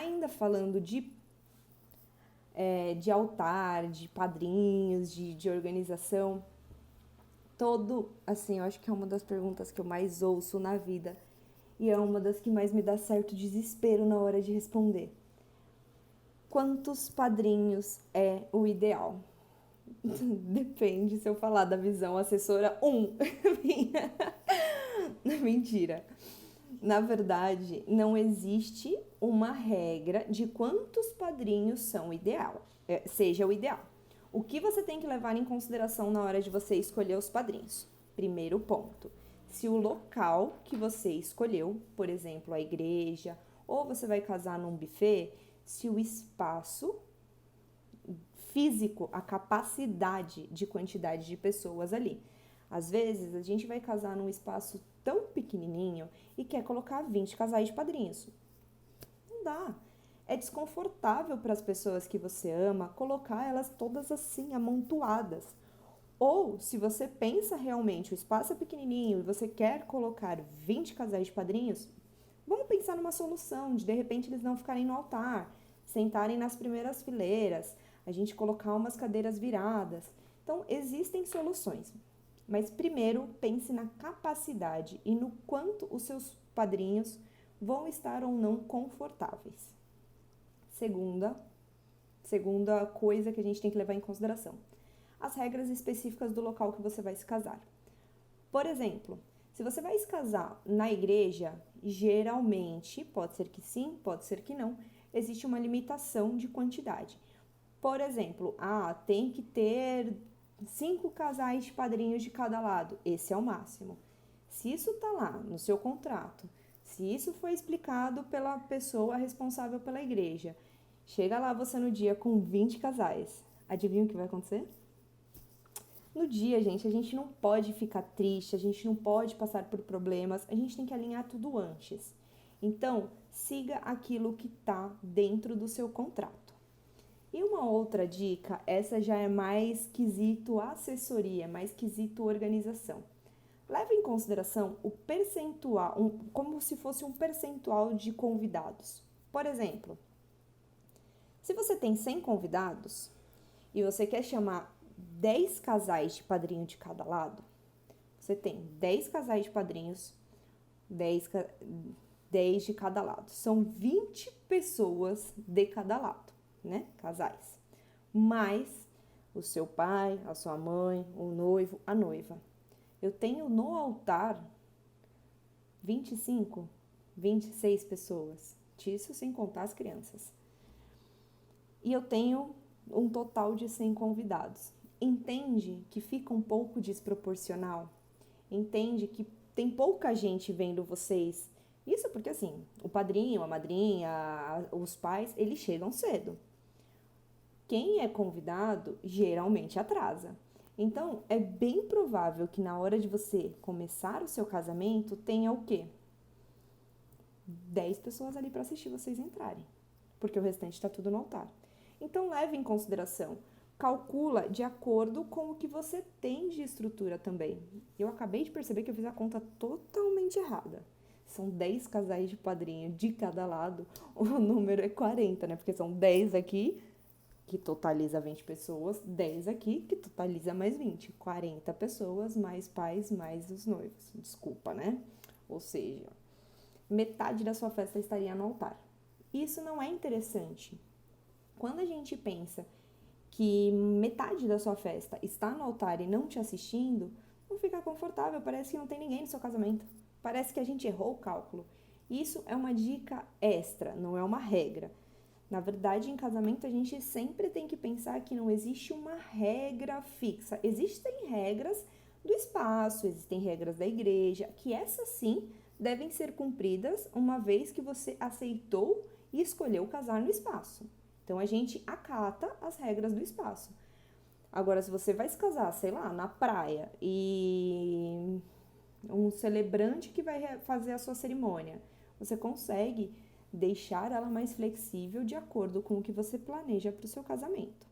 ainda falando de altar, de padrinhos, de organização, assim, eu acho que é uma das perguntas que eu mais ouço na vida e é uma das que mais me dá certo desespero na hora de responder. Quantos padrinhos é o ideal? Depende se eu falar da visão assessora 1. Mentira. Na verdade, não existe uma regra de quantos padrinhos seja o ideal. O que você tem que levar em consideração na hora de você escolher os padrinhos? Primeiro ponto, se o local que você escolheu, por exemplo, a igreja, ou você vai casar num buffet, se o espaço físico, a capacidade de quantidade de pessoas ali. Às vezes, a gente vai casar num espaço tão pequenininho e quer colocar 20 casais de padrinhos. Não dá. É desconfortável para as pessoas que você ama colocar elas todas assim, amontoadas. Ou, se você pensa realmente, o espaço é pequenininho e você quer colocar 20 casais de padrinhos, vamos pensar numa solução de repente eles não ficarem no altar, sentarem nas primeiras fileiras, a gente colocar umas cadeiras viradas. Então, existem soluções. Mas primeiro, pense na capacidade e no quanto os seus padrinhos vão estar ou não confortáveis. Segunda coisa que a gente tem que levar em consideração: as regras específicas do local que você vai se casar. Por exemplo, se você vai se casar na igreja, geralmente, pode ser que sim, pode ser que não, existe uma limitação de quantidade. Por exemplo, tem que ter 5 casais de padrinhos de cada lado. Esse é o máximo. Se isso está lá no seu contrato, se isso foi explicado pela pessoa responsável pela igreja, chega lá você no dia com 20 casais. Adivinha o que vai acontecer? No dia, gente, a gente não pode ficar triste, a gente não pode passar por problemas, a gente tem que alinhar tudo antes. Então, siga aquilo que está dentro do seu contrato. E uma outra dica, essa já é mais quesito assessoria, mais quesito organização. Leve em consideração o percentual, como se fosse um percentual de convidados. Por exemplo, se você tem 100 convidados e você quer chamar 10 casais de padrinho de cada lado, você tem 10 casais de padrinhos, 10 de cada lado. São 20 pessoas de cada lado, né? Casais. Mais o seu pai, a sua mãe, o noivo, a noiva. Eu tenho no altar 25, 26 pessoas. Isso sem contar as crianças. E eu tenho um total de 100 convidados. Entende que fica um pouco desproporcional? Entende que tem pouca gente vendo vocês? Isso porque, assim, o padrinho, a madrinha, os pais, eles chegam cedo. Quem é convidado, geralmente atrasa. Então, é bem provável que na hora de você começar o seu casamento, tenha o quê? 10 pessoas ali para assistir vocês entrarem. Porque o restante está tudo no altar. Então, leve em consideração. Calcula de acordo com o que você tem de estrutura também. Eu acabei de perceber que eu fiz a conta totalmente errada. São 10 casais de padrinho de cada lado. O número é 40, né? Porque são 10 aqui, que totaliza 20 pessoas. 10 aqui, que totaliza mais 20. 40 pessoas, mais pais, mais os noivos. Desculpa, né? Ou seja, metade da sua festa estaria no altar. Isso não é interessante. Quando a gente pensa que metade da sua festa está no altar e não te assistindo, não fica confortável, parece que não tem ninguém no seu casamento. Parece que a gente errou o cálculo. Isso é uma dica extra, não é uma regra. Na verdade, em casamento, a gente sempre tem que pensar que não existe uma regra fixa. Existem regras do espaço, existem regras da igreja, que essas sim devem ser cumpridas uma vez que você aceitou e escolheu casar no espaço. Então, a gente acata as regras do espaço. Agora, se você vai se casar, sei lá, na praia e um celebrante que vai fazer a sua cerimônia, você consegue deixar ela mais flexível de acordo com o que você planeja para o seu casamento.